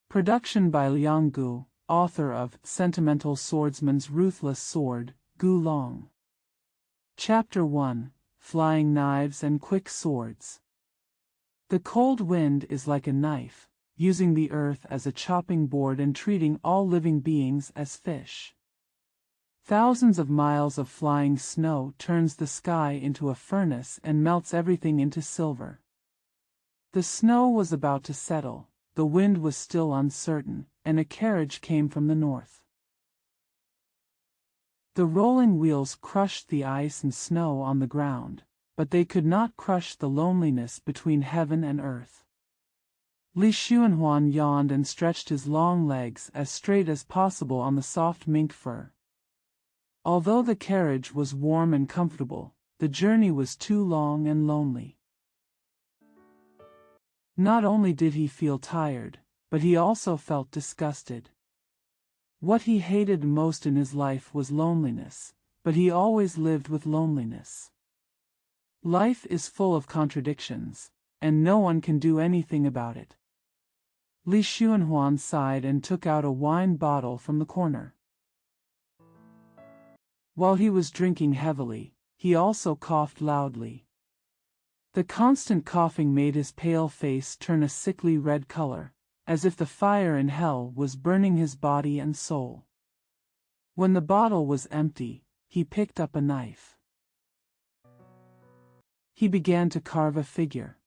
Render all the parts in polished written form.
Production by Liang Gu, author of Sentimental Swordsman's Ruthless Sword, Gu Long. Chapter 1, Flying Knives and Quick Swords. The cold wind is like a knife, using the earth as a chopping board and treating all living beings as fish. Thousands of miles of flying snow turns the sky into a furnace and melts everything into silver. The snow was about to settle, the wind was still uncertain, and a carriage came from the north. The rolling wheels crushed the ice and snow on the ground, but they could not crush the loneliness between heaven and earth. Li Xuanhuan yawned and stretched his long legs as straight as possible on the soft mink fur. Although the carriage was warm and comfortable, the journey was too long and lonely. Not only did he feel tired, but he also felt disgusted. What he hated most in his life was loneliness, but he always lived with loneliness. Life is full of contradictions, and no one can do anything about it. Li Xuanhuan sighed and took out a wine bottle from the corner. While he was drinking heavily, he also coughed loudly. The constant coughing made his pale face turn a sickly red color, as if the fire in hell was burning his body and soul. When the bottle was empty, he picked up a knife. He began to carve a figure.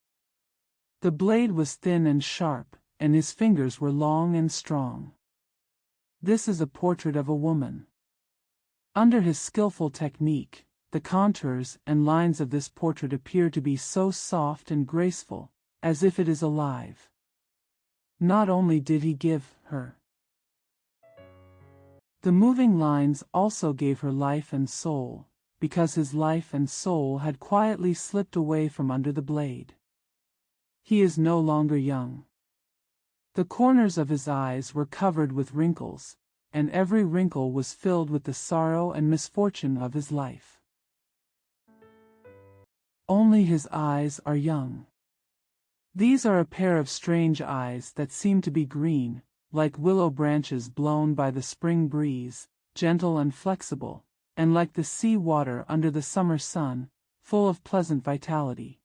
The blade was thin and sharp, and his fingers were long and strong. This is a portrait of a woman. Under his skillful technique, the contours and lines of this portrait appear to be so soft and graceful, as if it is alive. Not only did he give her, the moving lines also gave her life and soul, because his life and soul had quietly slipped away from under the blade. He is no longer young. The corners of his eyes were covered with wrinkles, and every wrinkle was filled with the sorrow and misfortune of his life. Only his eyes are young. These are a pair of strange eyes that seem to be green, like willow branches blown by the spring breeze, gentle and flexible, and like the sea water under the summer sun, full of pleasant vitality.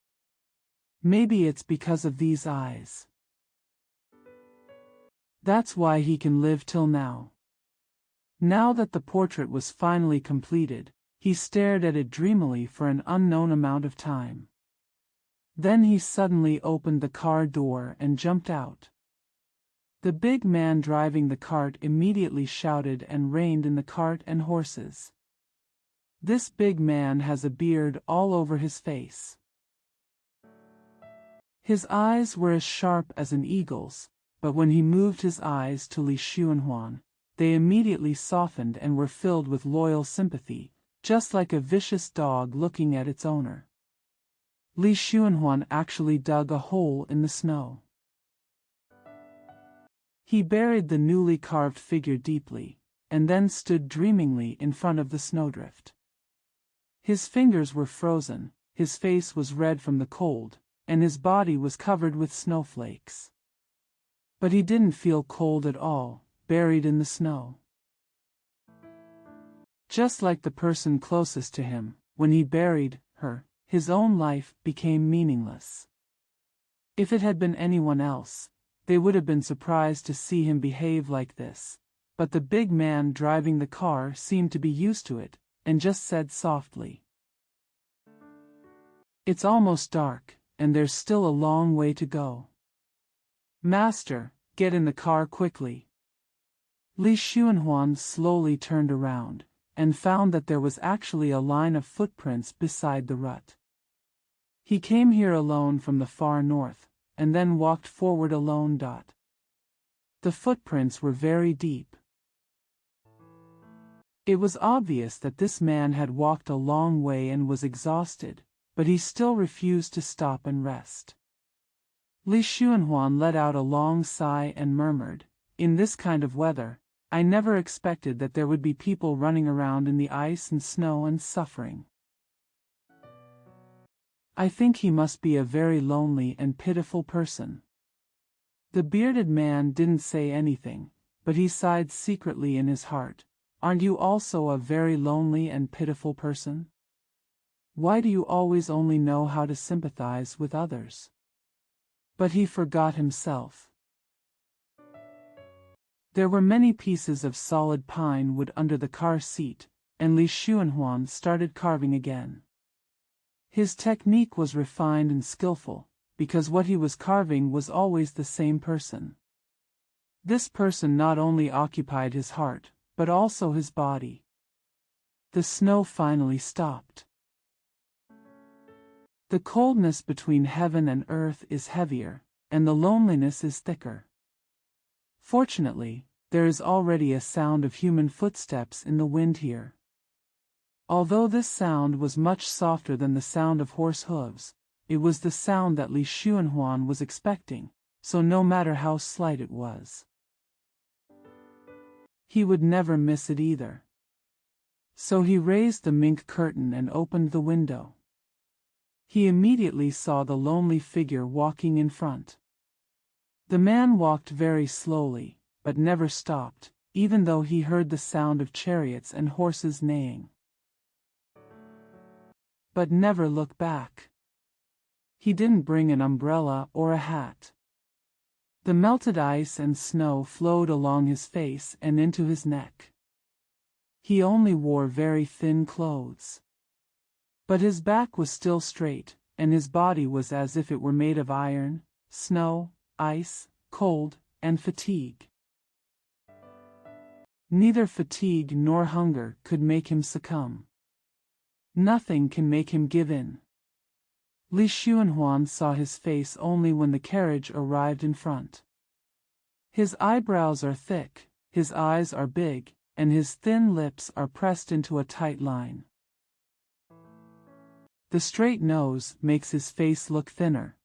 Maybe it's because of these eyes. That's why he can live till now. Now that the portrait was finally completed, he stared at it dreamily for an unknown amount of time. Then he suddenly opened the car door and jumped out. The big man driving the cart immediately shouted and reined in the cart and horses. This big man has a beard all over his face. His eyes were as sharp as an eagle's, but when he moved his eyes to Li Xuanhuan, they immediately softened and were filled with loyal sympathy, just like a vicious dog looking at its owner. Li Xuanhuan actually dug a hole in the snow. He buried the newly carved figure deeply, and then stood dreamingly in front of the snowdrift. His fingers were frozen, his face was red from the cold, and his body was covered with snowflakes. But he didn't feel cold at all, buried in the snow. Just like the person closest to him, when he buried her, his own life became meaningless. If it had been anyone else, they would have been surprised to see him behave like this, but the big man driving the car seemed to be used to it, and just said softly, "It's almost dark, and there's still a long way to go. Master, get in the car quickly." Li Xuanhuan slowly turned around, and found that there was actually a line of footprints beside the rut. He came here alone from the far north, and then walked forward alone. The footprints were very deep. It was obvious that this man had walked a long way and was exhausted, but he still refused to stop and rest. Li Xuanhuan let out a long sigh and murmured, "In this kind of weather, I never expected that there would be people running around in the ice and snow and suffering. I think he must be a very lonely and pitiful person." The bearded man didn't say anything, but he sighed secretly in his heart. Aren't you also a very lonely and pitiful person? Why do you always only know how to sympathize with others? But he forgot himself. There were many pieces of solid pine wood under the car seat, and Li Xuanhuan started carving again. His technique was refined and skillful, because what he was carving was always the same person. This person not only occupied his heart, but also his body. The snow finally stopped. The coldness between heaven and earth is heavier, and the loneliness is thicker. Fortunately, there is already a sound of human footsteps in the wind here. Although this sound was much softer than the sound of horse hooves, it was the sound that Li Xuanhuan was expecting, so no matter how slight it was, he would never miss it either. So he raised the mink curtain and opened the window. He immediately saw the lonely figure walking in front. The man walked very slowly, but never stopped, even though he heard the sound of chariots and horses neighing. But never looked back. He didn't bring an umbrella or a hat. The melted ice and snow flowed along his face and into his neck. He only wore very thin clothes. But his back was still straight, and his body was as if it were made of iron, snow, ice, cold, and fatigue. Neither fatigue nor hunger could make him succumb. Nothing can make him give in. Li Xuanhuan saw his face only when the carriage arrived in front. His eyebrows are thick, his eyes are big, and his thin lips are pressed into a tight line. The straight nose makes his face look thinner.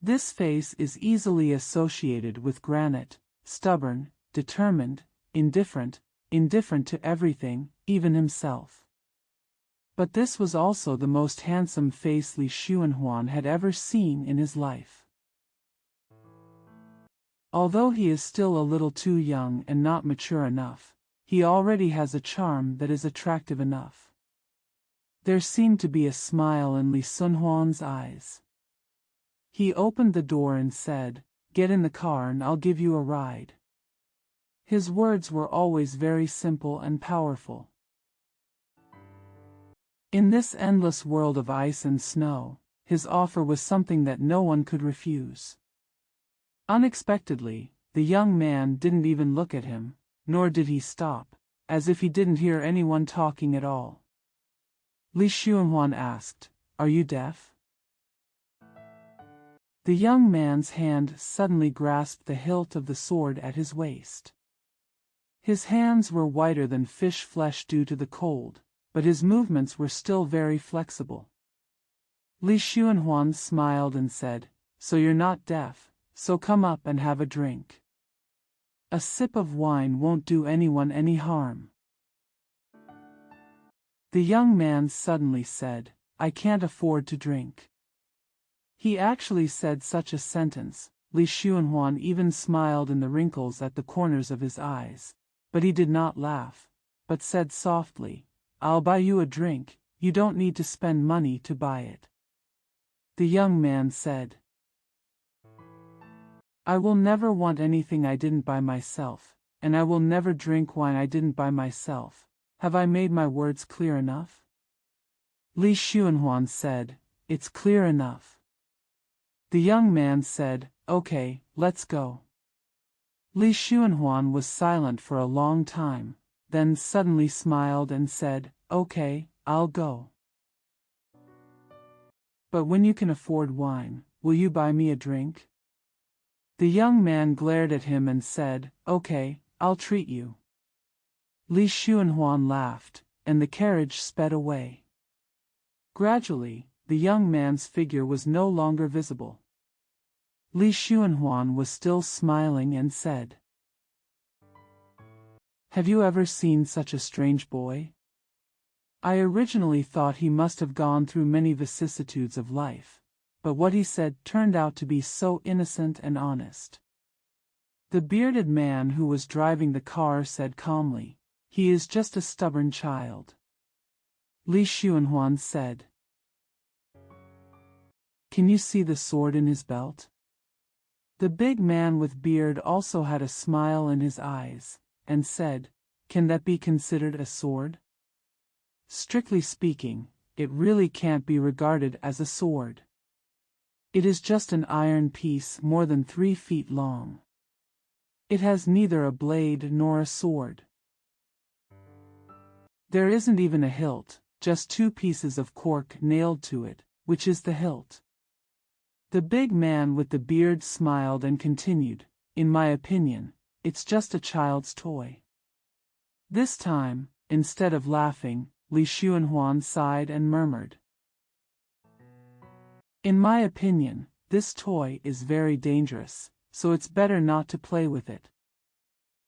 This face is easily associated with granite, stubborn, determined, indifferent to everything, even himself. But this was also the most handsome face Li Xuanhuan had ever seen in his life. Although he is still a little too young and not mature enough, he already has a charm that is attractive enough. There seemed to be a smile in Li Xuanhuan's eyes. He opened the door and said, "Get in the car and I'll give you a ride." His words were always very simple and powerful. In this endless world of ice and snow, his offer was something that no one could refuse. Unexpectedly, the young man didn't even look at him, nor did he stop, as if he didn't hear anyone talking at all. Li Xuanhuan asked, "Are you deaf?" The young man's hand suddenly grasped the hilt of the sword at his waist. His hands were whiter than fish flesh due to the cold, but his movements were still very flexible. Li Xuanhuan smiled and said, "So you're not deaf, so come up and have a drink. A sip of wine won't do anyone any harm." The young man suddenly said, "I can't afford to drink." He actually said such a sentence. Li Xuanhuan even smiled in the wrinkles at the corners of his eyes, but he did not laugh, but said softly, "I'll buy you a drink, you don't need to spend money to buy it." The young man said, "I will never want anything I didn't buy myself, and I will never drink wine I didn't buy myself. Have I made my words clear enough?" Li Xuanhuan said, "It's clear enough." The young man said, "Okay, let's go." Li Xuanhuan was silent for a long time, then suddenly smiled and said, "Okay, I'll go. But when you can afford wine, will you buy me a drink?" The young man glared at him and said, "Okay, I'll treat you." Li Xuanhuan laughed, and the carriage sped away. Gradually, the young man's figure was no longer visible. Li Xuanhuan was still smiling and said, "Have you ever seen such a strange boy? I originally thought he must have gone through many vicissitudes of life, but what he said turned out to be so innocent and honest. The bearded man who was driving the car said calmly, "He is just a stubborn child." Li Xuanhuan said, "Can you see the sword in his belt?" The big man with beard also had a smile in his eyes, and said, "Can that be considered a sword? Strictly speaking, it really can't be regarded as a sword. It is just an iron piece more than 3 feet long. It has neither a blade nor a sword. There isn't even a hilt, just 2 pieces of cork nailed to it, which is the hilt." The big man with the beard smiled and continued, "In my opinion, it's just a child's toy." This time, instead of laughing, Li Xuanhuan sighed and murmured, "In my opinion, this toy is very dangerous, so it's better not to play with it.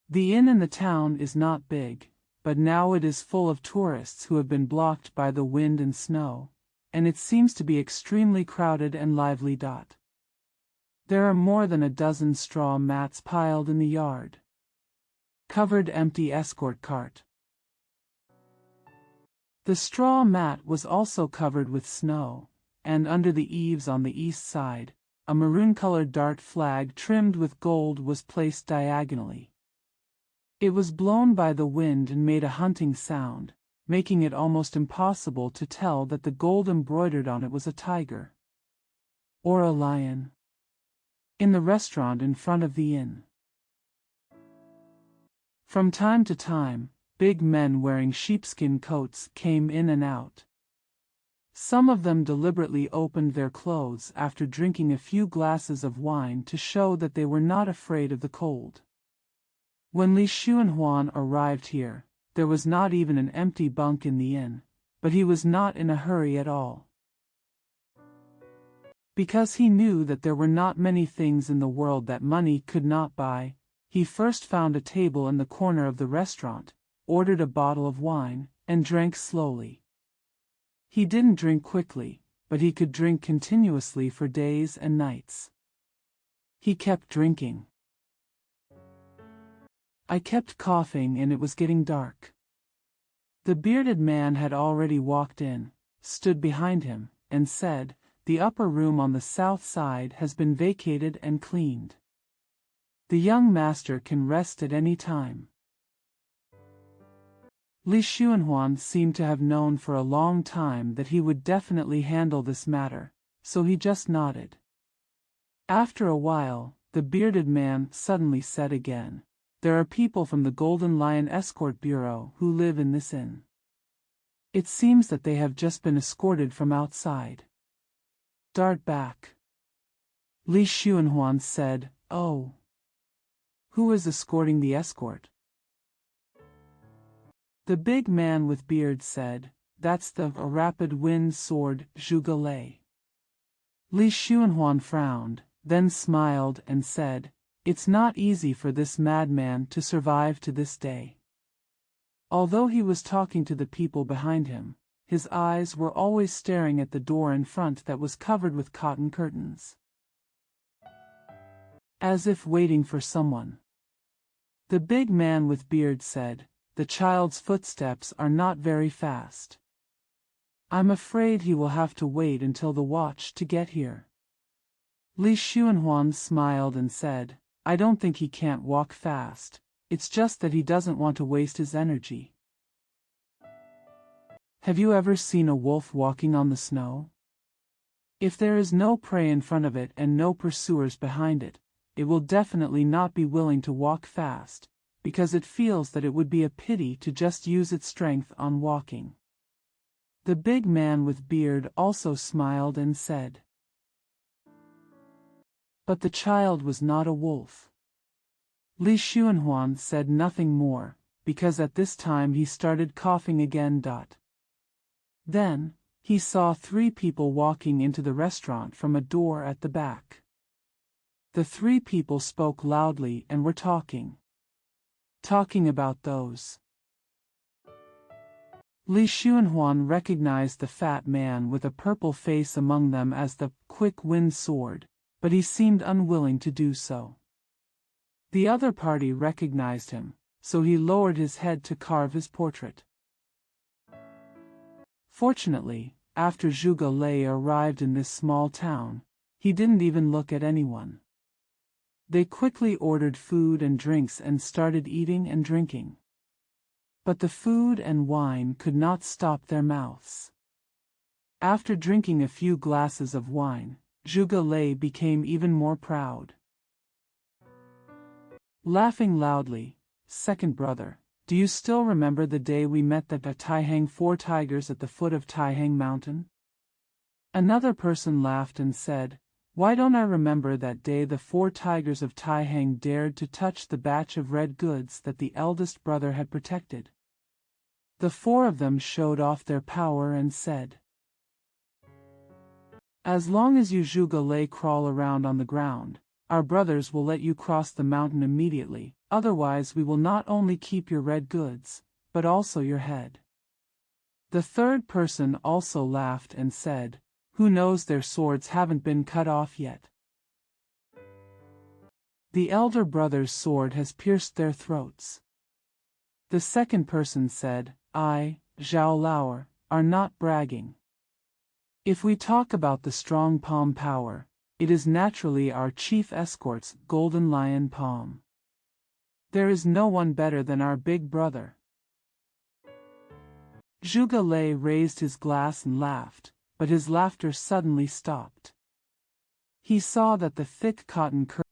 The inn in the town is not big, but now it is full of tourists who have been blocked by the wind and snow, and it seems to be extremely crowded and lively. There are more than a dozen straw mats piled in the yard. Covered empty escort cart." The straw mat was also covered with snow, and under the eaves on the east side, a maroon-colored dart flag trimmed with gold was placed diagonally. It was blown by the wind and made a hunting sound, making it almost impossible to tell that the gold embroidered on it was a tiger or a lion. In the restaurant in front of the inn, from time to time, big men wearing sheepskin coats came in and out. Some of them deliberately opened their clothes after drinking a few glasses of wine to show that they were not afraid of the cold. When Li Xuanhuan arrived here, there was not even an empty bunk in the inn, but he was not in a hurry at all. Because he knew that there were not many things in the world that money could not buy, he first found a table in the corner of the restaurant, ordered a bottle of wine, and drank slowly. He didn't drink quickly, but he could drink continuously for days and nights. He kept drinking. I kept coughing and it was getting dark. The bearded man had already walked in, stood behind him, and said, "The upper room on the south side has been vacated and cleaned. The young master can rest at any time." Li Xuanhuan seemed to have known for a long time that he would definitely handle this matter, so he just nodded. After a while, the bearded man suddenly said again, "There are people from the Golden Lion Escort Bureau who live in this inn. It seems that they have just been escorted from outside." "Dart back." Li Xuanhuan said, "Oh. Who is escorting the escort?" The big man with beard said, "That's the rapid wind sword, Zhuge Lei." Li Xuanhuan frowned, then smiled and said, "It's not easy for this madman to survive to this day." Although he was talking to the people behind him, his eyes were always staring at the door in front that was covered with cotton curtains, as if waiting for someone. The big man with beard said, "The child's footsteps are not very fast. I'm afraid he will have to wait until the watch to get here." Li Xuanhuan smiled and said, "I don't think he can't walk fast, it's just that he doesn't want to waste his energy." Have you ever seen a wolf walking on the snow? If there is no prey in front of it and no pursuers behind it, it will definitely not be willing to walk fast, because it feels that it would be a pity to just use its strength on walking. The big man with beard also smiled and said, "But the child was not a wolf." Li Xuanhuan said nothing more, because at this time he started coughing again. Then, he saw 3 people walking into the restaurant from a door at the back. The 3 people spoke loudly and were talking about those. Li Xuanhuan recognized the fat man with a purple face among them as the quick wind sword, but he seemed unwilling to do so. The other party recognized him, so he lowered his head to carve his portrait. Fortunately, after Zhuge Liang arrived in this small town, he didn't even look at anyone. They quickly ordered food and drinks and started eating and drinking. But the food and wine could not stop their mouths. After drinking a few glasses of wine, Zhuge Liang became even more proud. Laughing loudly, "Second brother, do you still remember the day we met the Taihang 4 tigers at the foot of Taihang Mountain?" Another person laughed and said, "Why don't I remember that day the 4 tigers of Taihang dared to touch the batch of red goods that the eldest brother had protected?" The 4 of them showed off their power and said, "As long as you Zhuge Liang crawl around on the ground, our brothers will let you cross the mountain immediately, otherwise we will not only keep your red goods, but also your head." The third person also laughed and said, "Who knows, their swords haven't been cut off yet. The elder brother's sword has pierced their throats." The second person said, "I, Zhao Laoer, are not bragging. If we talk about the strong palm power, it is naturally our chief escort's golden lion palm. There is no one better than our big brother." Zhuge Liang raised his glass and laughed, but his laughter suddenly stopped. He saw that the thick cotton curtain